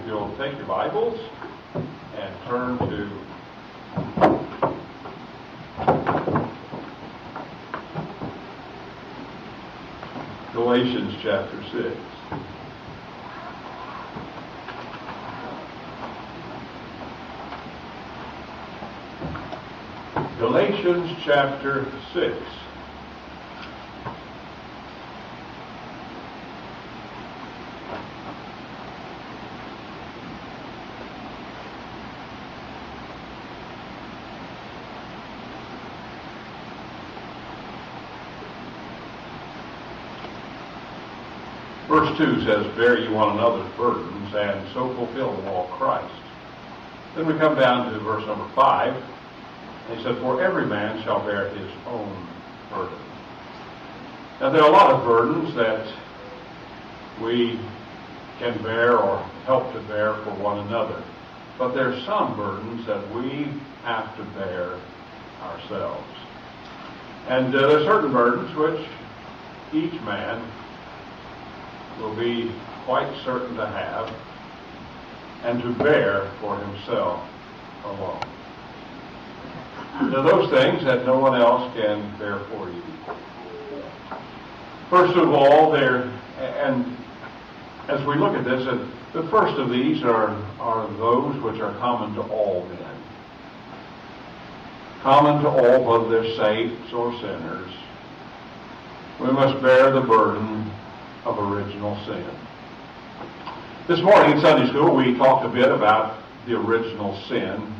you'll take your Bibles and turn to Galations chapter 6. Galations chapter 6. Verse 2 says, "Bear ye one another's burdens, and so fulfill the law of Christ." Then we come down to verse number 5, and he said, "For every man shall bear his own burden." Now there are a lot of burdens that we can bear or help to bear for one another. But there are some burdens that we have to bear ourselves. And there are certain burdens which each man will be quite certain to have and to bear for himself alone. Now those things that no one else can bear for you. First of all, and as we look at this, the first of these are those which are common to all men. Common to all, whether they're saints or sinners. We must bear the burden of original sin. This morning in Sunday school we talked a bit about the original sin,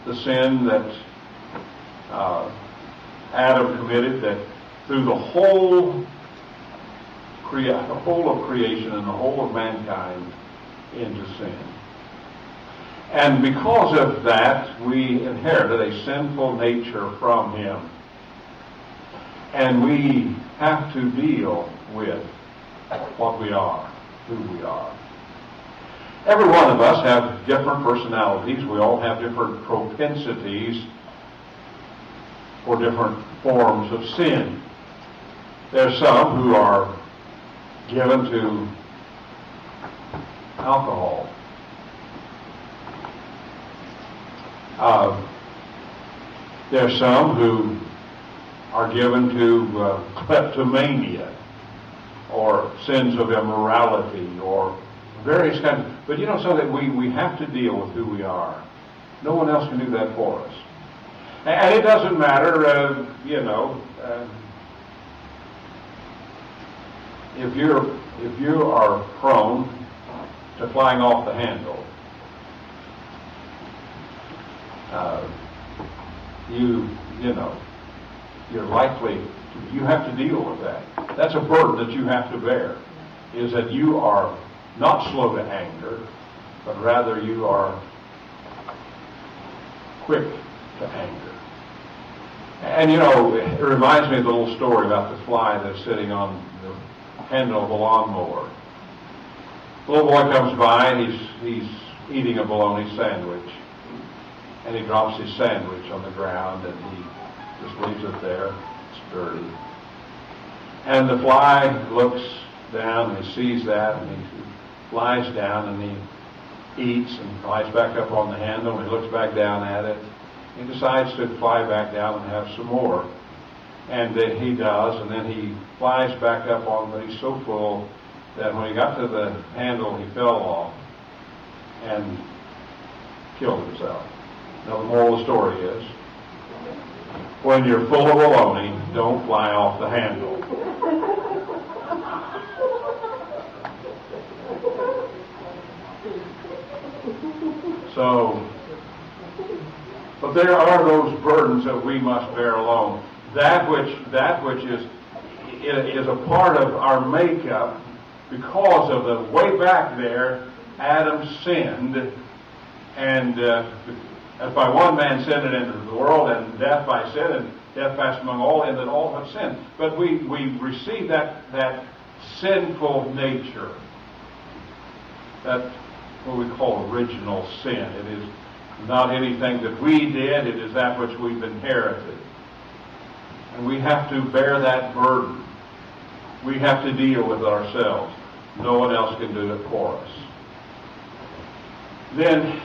the sin that Adam committed, that threw the whole of creation and the whole of mankind into sin. And because of that, we inherited a sinful nature from him. And we have to deal with what we are, who we are. Every one of us have different personalities. We all have different propensities for different forms of sin. There are some who are given to alcohol. There are some who are given to kleptomania, or sins of immorality, or various kinds. But you know something, we have to deal with who we are. No one else can do that for us. And it doesn't matter, if you are prone to flying off the handle, you're likely, you have to deal with that. That's a burden that you have to bear, is that you are not slow to anger, but rather you are quick to anger. And it reminds me of the little story about the fly that's sitting on the handle of a lawnmower. The little boy comes by and he's eating a bologna sandwich, and he drops his sandwich on the ground and he just leaves it there. It's dirty. And the fly looks down and he sees that, and he flies down and he eats and flies back up on the handle, and he looks back down at it. He decides to fly back down and have some more. And he does, and then he flies back up on, but he's so full that when he got to the handle, he fell off and killed himself. Now the moral of the story is, when you're full of baloney, don't fly off the handle. But there are those burdens that we must bear alone. That which is a part of our makeup because of the way back there, Adam sinned, and as by one man sin it entered the world, and death by sin, and death passed among all, and that all have sinned. But we receive that sinful nature, that what we call original sin. It is not anything that we did, it is that which we've inherited. And we have to bear that burden. We have to deal with it ourselves. No one else can do it for us. then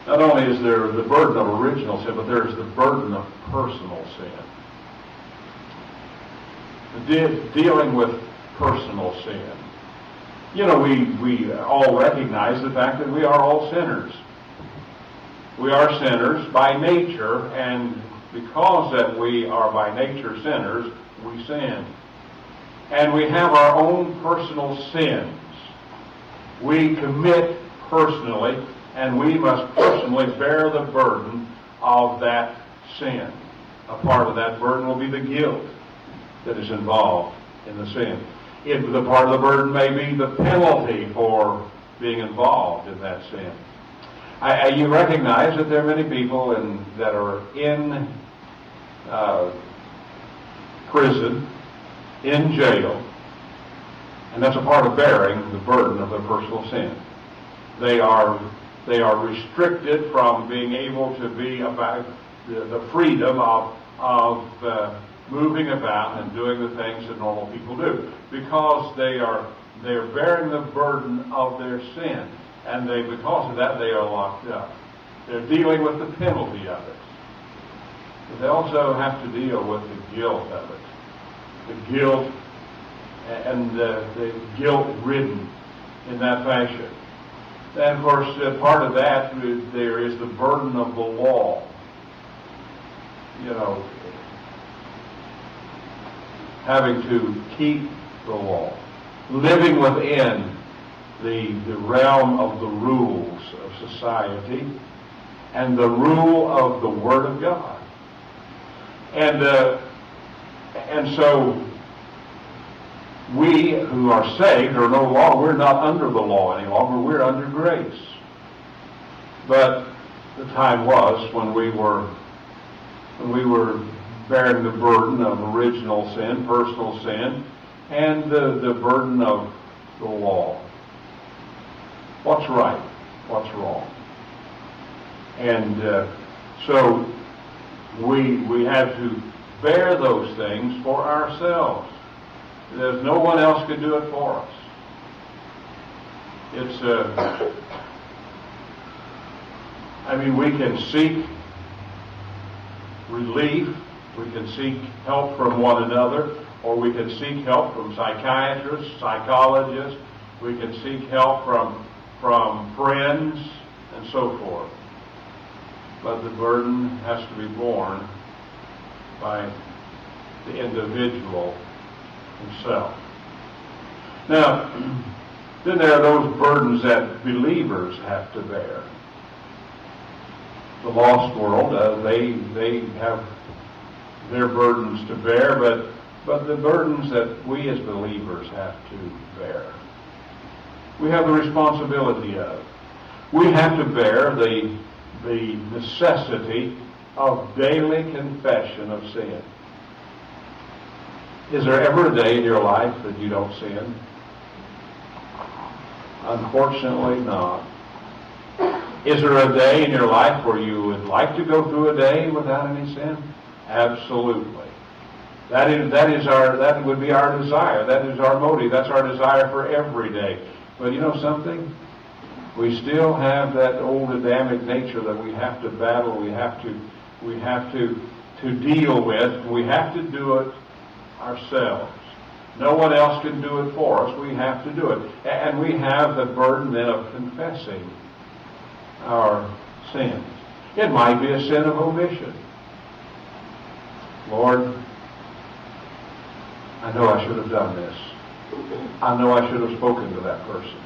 not only is there the burden of original sin, but there's the burden of personal sin. Dealing with personal sin. You know, we all recognize the fact that we are all sinners. We are sinners by nature, and because that we are by nature sinners, we sin. And we have our own personal sins. We commit personally, and we must personally bear the burden of that sin. A part of that burden will be the guilt that is involved in the sin. The part of the burden may be the penalty for being involved in that sin. You recognize that there are many people that are in prison, in jail, and that's a part of bearing the burden of their personal sin. They are restricted from being able to be about the freedom of moving about and doing the things that normal people do, because they are bearing the burden of their sin, and because of that they are locked up. They're dealing with the penalty of it, but they also have to deal with the guilt of it, the guilt and the guilt-ridden in that fashion. And of course, part of that there is the burden of the law. You know, having to keep the law, living within the realm of the rules of society and the rule of the Word of God. And so we who are saved are no longer, we're not under the law any longer, we're under grace. But the time was when we were bearing the burden of original sin, personal sin, and the burden of the law. What's right? What's wrong? And so we have to bear those things for ourselves. There's no one else can do it for us. We can seek relief, we can seek help from one another, or we can seek help from psychiatrists, psychologists, we can seek help from friends, and so forth. But the burden has to be borne by the individual himself. Now, then there are those burdens that believers have to bear. The lost world, they have their burdens to bear, but the burdens that we as believers have to bear, we have the responsibility of. We have to bear the necessity of daily confession of sin. Is there ever a day in your life that you don't sin? Unfortunately not. Is there a day in your life where you would like to go through a day without any sin? Absolutely. That would be our desire. That is our motive. That's our desire for every day. But you know something? We still have that old Adamic nature that we have to battle. We have to deal with. We have to do it ourselves. No one else can do it for us. We have to do it. And we have the burden then of confessing our sins. It might be a sin of omission. Lord, I know I should have done this. I know I should have spoken to that person.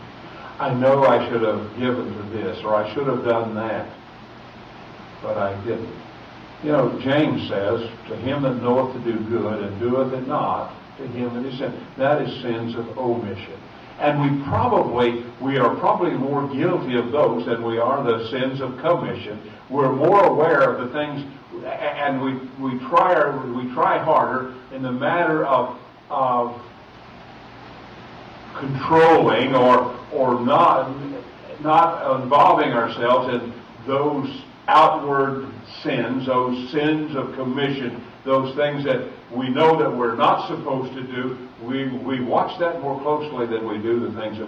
I know I should have given to this, or I should have done that, but I didn't. You know, James says, to him that knoweth to do good and doeth it not, to him that is sin. That is sins of omission. And we are probably more guilty of those than we are the sins of commission. We're more aware of the things, and we try harder in the matter of controlling or not involving ourselves in those outward sins, those sins of commission, those things that we know that we're not supposed to do. We watch that more closely than we do the things that